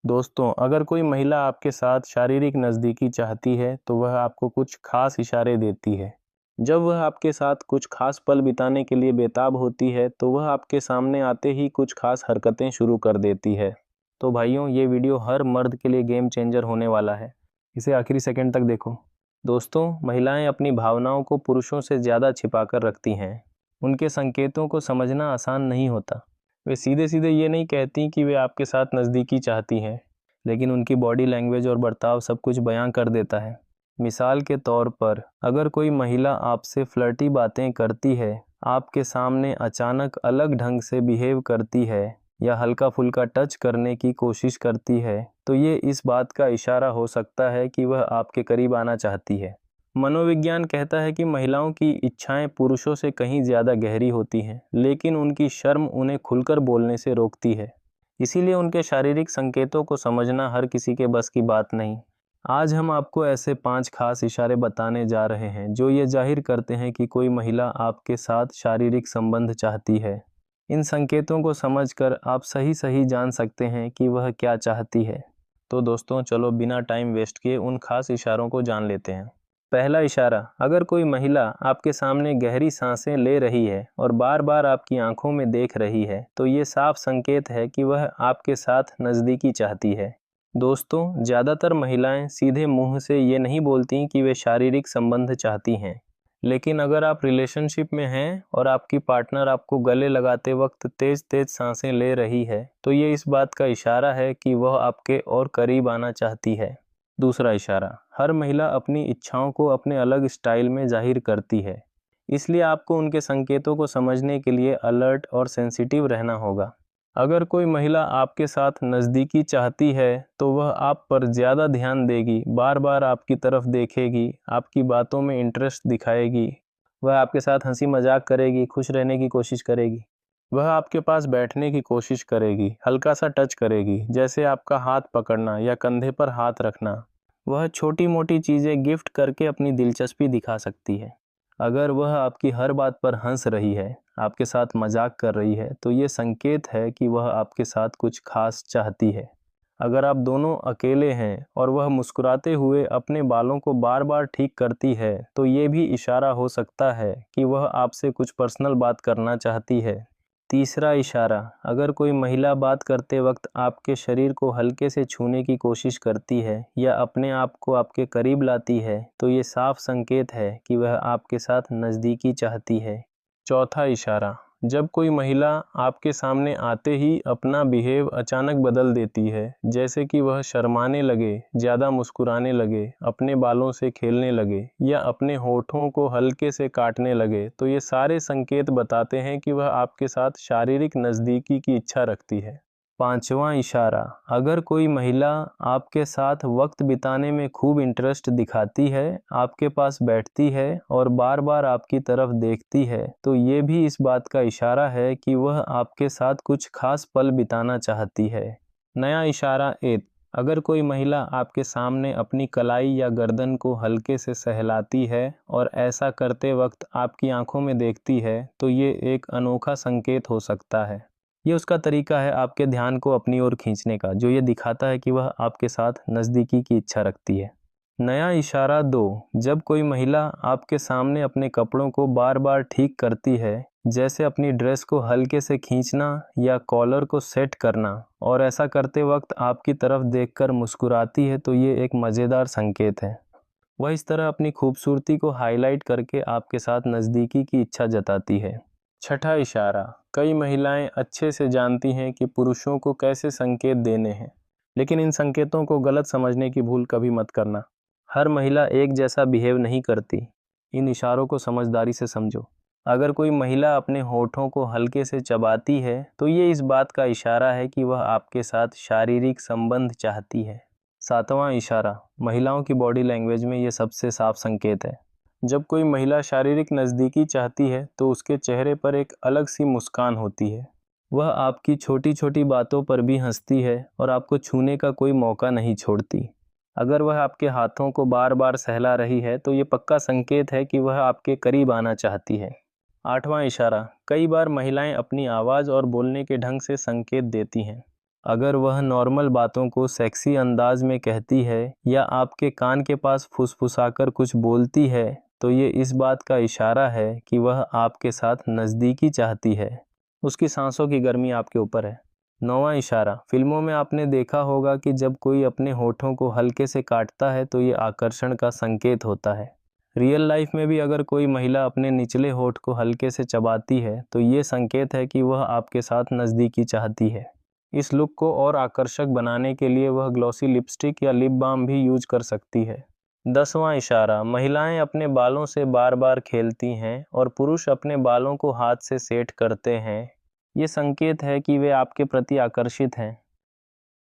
दोस्तों, अगर कोई महिला आपके साथ शारीरिक नज़दीकी चाहती है तो वह आपको कुछ खास इशारे देती है। जब वह आपके साथ कुछ खास पल बिताने के लिए बेताब होती है तो वह आपके सामने आते ही कुछ खास हरकतें शुरू कर देती है। तो भाइयों, ये वीडियो हर मर्द के लिए गेम चेंजर होने वाला है। इसे आखिरी सेकंड तक देखो। दोस्तों, महिलाएं अपनी भावनाओं को पुरुषों से ज़्यादा छिपा कर रखती हैं। उनके संकेतों को समझना आसान नहीं होता। वे सीधे सीधे ये नहीं कहती कि वे आपके साथ नज़दीकी चाहती हैं, लेकिन उनकी बॉडी लैंग्वेज और बर्ताव सब कुछ बयां कर देता है। मिसाल के तौर पर, अगर कोई महिला आपसे फ्लर्टी बातें करती है, आपके सामने अचानक अलग ढंग से बिहेव करती है या हल्का फुल्का टच करने की कोशिश करती है, तो ये इस बात का इशारा हो सकता है कि वह आपके करीब आना चाहती है। मनोविज्ञान कहता है कि महिलाओं की इच्छाएं पुरुषों से कहीं ज़्यादा गहरी होती हैं, लेकिन उनकी शर्म उन्हें खुलकर बोलने से रोकती है। इसीलिए उनके शारीरिक संकेतों को समझना हर किसी के बस की बात नहीं। आज हम आपको ऐसे 5 खास इशारे बताने जा रहे हैं जो ये जाहिर करते हैं कि कोई महिला आपके साथ शारीरिक संबंध चाहती है। इन संकेतों को समझकर आप सही सही जान सकते हैं कि वह क्या चाहती है। तो दोस्तों, चलो बिना टाइम वेस्ट किए उन खास इशारों को जान लेते हैं। पहला इशारा, अगर कोई महिला आपके सामने गहरी सांसें ले रही है और बार बार आपकी आंखों में देख रही है, तो ये साफ संकेत है कि वह आपके साथ नज़दीकी चाहती है। दोस्तों, ज़्यादातर महिलाएं सीधे मुंह से ये नहीं बोलती कि वे शारीरिक संबंध चाहती हैं, लेकिन अगर आप रिलेशनशिप में हैं और आपकी पार्टनर आपको गले लगाते वक्त तेज तेज सांसें ले रही है, तो ये इस बात का इशारा है कि वह आपके और करीब आना चाहती है। दूसरा इशारा, हर महिला अपनी इच्छाओं को अपने अलग स्टाइल में जाहिर करती है, इसलिए आपको उनके संकेतों को समझने के लिए अलर्ट और सेंसिटिव रहना होगा। अगर कोई महिला आपके साथ नज़दीकी चाहती है तो वह आप पर ज़्यादा ध्यान देगी, बार बार आपकी तरफ देखेगी, आपकी बातों में इंटरेस्ट दिखाएगी। वह आपके साथ हंसी मजाक करेगी, खुश रहने की कोशिश करेगी। वह आपके पास बैठने की कोशिश करेगी, हल्का सा टच करेगी, जैसे आपका हाथ पकड़ना या कंधे पर हाथ रखना। वह छोटी मोटी चीज़ें गिफ्ट करके अपनी दिलचस्पी दिखा सकती है। अगर वह आपकी हर बात पर हंस रही है, आपके साथ मजाक कर रही है, तो ये संकेत है कि वह आपके साथ कुछ खास चाहती है। अगर आप दोनों अकेले हैं और वह मुस्कुराते हुए अपने बालों को बार बार ठीक करती है, तो ये भी इशारा हो सकता है कि वह आपसे कुछ पर्सनल बात करना चाहती है। तीसरा इशारा, अगर कोई महिला बात करते वक्त आपके शरीर को हल्के से छूने की कोशिश करती है या अपने आप को आपके करीब लाती है, तो ये साफ संकेत है कि वह आपके साथ नज़दीकी चाहती है। चौथा इशारा, जब कोई महिला आपके सामने आते ही अपना बिहेव अचानक बदल देती है, जैसे कि वह शर्माने लगे, ज़्यादा मुस्कुराने लगे, अपने बालों से खेलने लगे या अपने होठों को हल्के से काटने लगे, तो ये सारे संकेत बताते हैं कि वह आपके साथ शारीरिक नज़दीकी की इच्छा रखती है। पांचवा इशारा, अगर कोई महिला आपके साथ वक्त बिताने में खूब इंटरेस्ट दिखाती है, आपके पास बैठती है और बार बार आपकी तरफ देखती है, तो ये भी इस बात का इशारा है कि वह आपके साथ कुछ खास पल बिताना चाहती है। नया इशारा 8, अगर कोई महिला आपके सामने अपनी कलाई या गर्दन को हल्के से सहलाती है और ऐसा करते वक्त आपकी आंखों में देखती है, तो ये एक अनोखा संकेत हो सकता है। ये उसका तरीका है आपके ध्यान को अपनी ओर खींचने का, जो ये दिखाता है कि वह आपके साथ नज़दीकी की इच्छा रखती है। नया इशारा 2, जब कोई महिला आपके सामने अपने कपड़ों को बार बार ठीक करती है, जैसे अपनी ड्रेस को हल्के से खींचना या कॉलर को सेट करना, और ऐसा करते वक्त आपकी तरफ देखकर मुस्कुराती है, तो ये एक मज़ेदार संकेत है। वह इस तरह अपनी खूबसूरती को हाईलाइट करके आपके साथ नज़दीकी की इच्छा जताती है। छठा इशारा, कई महिलाएं अच्छे से जानती हैं कि पुरुषों को कैसे संकेत देने हैं, लेकिन इन संकेतों को गलत समझने की भूल कभी मत करना। हर महिला एक जैसा बिहेव नहीं करती। इन इशारों को समझदारी से समझो। अगर कोई महिला अपने होठों को हल्के से चबाती है, तो ये इस बात का इशारा है कि वह आपके साथ शारीरिक संबंध चाहती है। सातवां इशारा, महिलाओं की बॉडी लैंग्वेज में ये सबसे साफ संकेत है। जब कोई महिला शारीरिक नज़दीकी चाहती है तो उसके चेहरे पर एक अलग सी मुस्कान होती है। वह आपकी छोटी छोटी बातों पर भी हंसती है और आपको छूने का कोई मौका नहीं छोड़ती। अगर वह आपके हाथों को बार बार सहला रही है, तो ये पक्का संकेत है कि वह आपके करीब आना चाहती है। आठवां इशारा, कई बार महिलाएं अपनी आवाज़ और बोलने के ढंग से संकेत देती हैं। अगर वह नॉर्मल बातों को सेक्सी अंदाज में कहती है या आपके कान के पास फुसफुसाकर कुछ बोलती है तो ये इस बात का इशारा है कि वह आपके साथ नज़दीकी चाहती है। उसकी सांसों की गर्मी आपके ऊपर है। 9वां इशारा, फिल्मों में आपने देखा होगा कि जब कोई अपने होठों को हल्के से काटता है तो ये आकर्षण का संकेत होता है। रियल लाइफ में भी अगर कोई महिला अपने निचले होठ को हल्के से चबाती है तो ये संकेत है कि वह आपके साथ नज़दीकी चाहती है। इस लुक को और आकर्षक बनाने के लिए वह ग्लॉसी लिपस्टिक या लिप बाम भी यूज कर सकती है। 10वां इशारा, महिलाएं अपने बालों से बार बार खेलती हैं और पुरुष अपने बालों को हाथ से सेट करते हैं। ये संकेत है कि वे आपके प्रति आकर्षित हैं।